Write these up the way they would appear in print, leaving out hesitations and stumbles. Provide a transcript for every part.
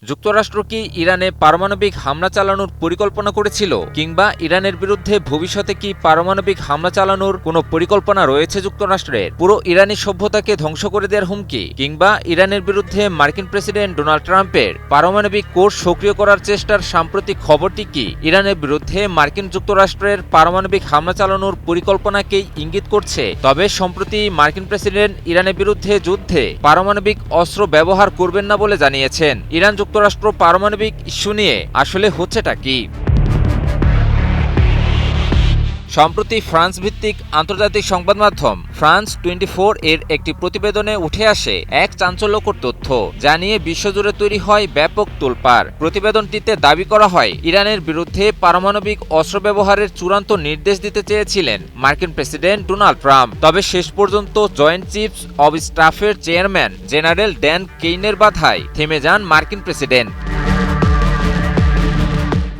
যুক্তরাষ্ট্র কি ইরানে পারমাণবিক হামলা চালানোর পরিকল্পনা করেছিল, কিংবা ইরানের বিরুদ্ধে ভবিষ্যতে কি পারমাণবিক হামলা চালানোর কোনো পরিকল্পনা রয়েছে যুক্তরাষ্ট্রের? পুরো ইরানি সভ্যতাকে ধ্বংস করে দেওয়ার হুমকি, কিংবা ইরানের বিরুদ্ধে মার্কিন প্রেসিডেন্ট ডোনাল্ড ট্রাম্পের পারমাণবিক কোর্স সক্রিয় করার চেষ্টার সাম্প্রতিক খবরটি কি ইরানের বিরুদ্ধে মার্কিন যুক্তরাষ্ট্রের পারমাণবিক হামলা চালানোর পরিকল্পনাকেই ইঙ্গিত করছে? তবে সম্প্রতি মার্কিন প্রেসিডেন্ট ইরানের বিরুদ্ধে যুদ্ধে পারমাণবিক অস্ত্র ব্যবহার করবেন না বলে জানিয়েছেন। ইরান যুক্তরাষ্ট্র পারমাণবিক ইস্যু নিয়ে আসলে হচ্ছেটা কি? সম্প্রতি ফ্রান্স ভিত্তিক আন্তর্জাতিক সংবাদ মাধ্যম ফ্রান্স 24 এর একটি প্রতিবেদনে উঠে আসে এক চাঞ্চল্যকর তথ্য, যা নিয়ে বিশ্বজুড়ে তৈরি হয় ব্যাপক তোলপাড়। প্রতিবেদনটিতে দাবি করা হয়, ইরানের বিরুদ্ধে পারমাণবিক অস্ত্র ব্যবহারের চূড়ান্ত নির্দেশ দিতে চেয়েছিলেন মার্কিন প্রেসিডেন্ট ডোনাল্ড ট্রাম্প। তবে শেষ পর্যন্ত জয়েন্ট চিফস অব স্টাফের চেয়ারম্যান জেনারেল ড্যান কেইনের বাধায় থেমে যান মার্কিন প্রেসিডেন্ট।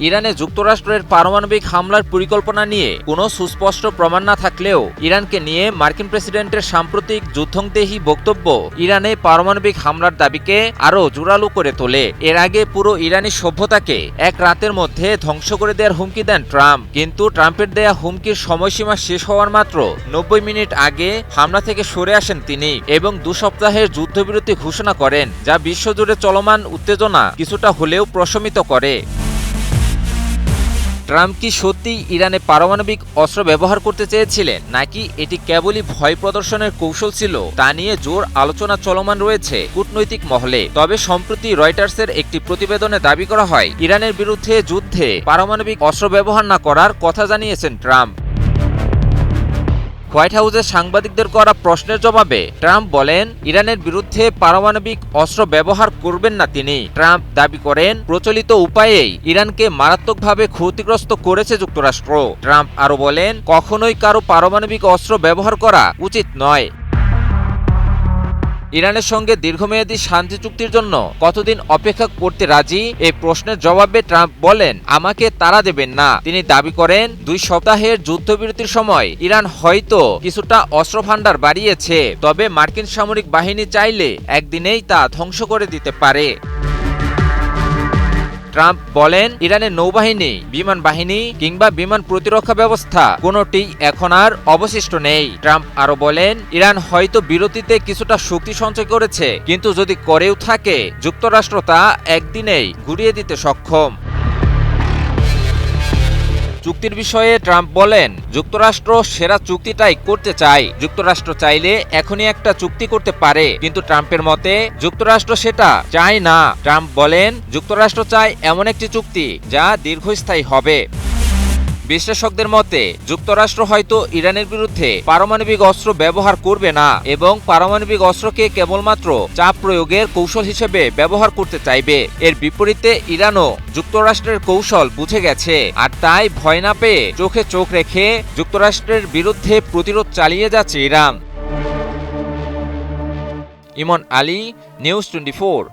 ইরানে যুক্তরাষ্ট্রের পারমাণবিক হামলার পরিকল্পনা নিয়ে কোনো সুস্পষ্ট প্রমাণ না থাকলেও ইরানকে নিয়ে মার্কিন প্রেসিডেন্টের সাম্প্রতিক যুদ্ধংদেহী বক্তব্য ইরানে পারমাণবিক হামলার দাবিকে আরও জোরালো করে তোলে। এর আগে পুরো ইরানি সভ্যতাকে এক রাতের মধ্যে ধ্বংস করে দেওয়ার হুমকি দেন ট্রাম্প, কিন্তু ট্রাম্পের দেয়া হুমকির সময়সীমা শেষ হওয়ার মাত্র 90 মিনিট আগে হামলা থেকে সরে আসেন তিনি এবং 2 সপ্তাহের যুদ্ধবিরতি ঘোষণা করেন, যা বিশ্বজুড়ে চলমান উত্তেজনা কিছুটা হলেও প্রশমিত করে। ট্রাম্প কি সত্যিই ইরানে পারমাণবিক অস্ত্র ব্যবহার করতে চেয়েছিলেন, নাকি এটি কেবলই ভয় প্রদর্শনের কৌশল ছিল, তা নিয়ে জোর আলোচনা চলমান রয়েছে কূটনৈতিক মহলে। তবে সম্প্রতি রয়টার্সের একটি প্রতিবেদনে দাবি করা হয়, ইরানের বিরুদ্ধে যুদ্ধে পারমাণবিক অস্ত্র ব্যবহার না করার কথা জানিয়েছেন ট্রাম্প। হোয়াইট হাউসের সাংবাদিকদের করা প্রশ্নের জবাবে ট্রাম্প বলেন, ইরানের বিরুদ্ধে পারমাণবিক অস্ত্র ব্যবহার করবেন না তিনি। ট্রাম্প দাবি করেন, প্রচলিত উপায়েই ইরানকে মারাত্মকভাবে ক্ষতিগ্রস্ত করেছে যুক্তরাষ্ট্র। ট্রাম্প আরও বলেন, কখনোই কারো পারমাণবিক অস্ত্র ব্যবহার করা উচিত নয়। ইরানের সঙ্গে দীর্ঘমেয়াদী শান্তি চুক্তির জন্য কতদিন অপেক্ষা করতে রাজি, এই প্রশ্নের জবাবে ট্রাম্প বলেন, আমাকে তাড়া দেবেন না। তিনি দাবি করেন, 2 সপ্তাহের যুদ্ধবিরতির সময় ইরান হয়তো কিছুটা অস্ত্র ভান্ডার বাড়িয়েছে, তবে মার্কিন সামরিক বাহিনী চাইলে একদিনেই তা ধ্বংস করে দিতে পারে। ট্রাম্প বলেন, ইরানের নৌবাহিনী, বিমান বাহিনী কিংবা বিমান প্রতিরক্ষা ব্যবস্থা কোনোটি এখন আর অবশিষ্ট নেই। ট্রাম্প আরও বলেন, ইরান হয়তো বিরতিতে কিছুটা শক্তি সঞ্চয় করেছে, কিন্তু যদি করেও থাকে, যুক্তরাষ্ট্র তা একদিনেই ঘুরিয়ে দিতে সক্ষম। চুক্তির বিষয়ে ট্রাম্প বলেন, যুক্তরাষ্ট্র সেরা চুক্তিটাই করতে চায়। যুক্তরাষ্ট্র চাইলে এখনই একটা চুক্তি করতে পারে, কিন্তু ট্রাম্পের মতে যুক্তরাষ্ট্র সেটা চায় না। ট্রাম্প বলেন, যুক্তরাষ্ট্র চায় এমন একটি চুক্তি যা দীর্ঘস্থায়ী হবে। বিশ্লেষকদের মতে যুক্তরাষ্ট্র হয়তো ইরানের বিরুদ্ধে পারমাণবিক অস্ত্র ব্যবহার করবে না এবং পারমাণবিক অস্ত্রকে কেবলমাত্র চাপ প্রয়োগের কৌশল হিসেবে ব্যবহার করতে চাইবে। এর বিপরীতে ইরানও যুক্তরাষ্ট্রের কৌশল বুঝে গেছে, আর তাই ভয় না পেয়ে চোখে চোখ রেখে যুক্তরাষ্ট্রের বিরুদ্ধে প্রতিরোধ চালিয়ে যাচ্ছে ইরান। ইমন আলী, নিউজ 24।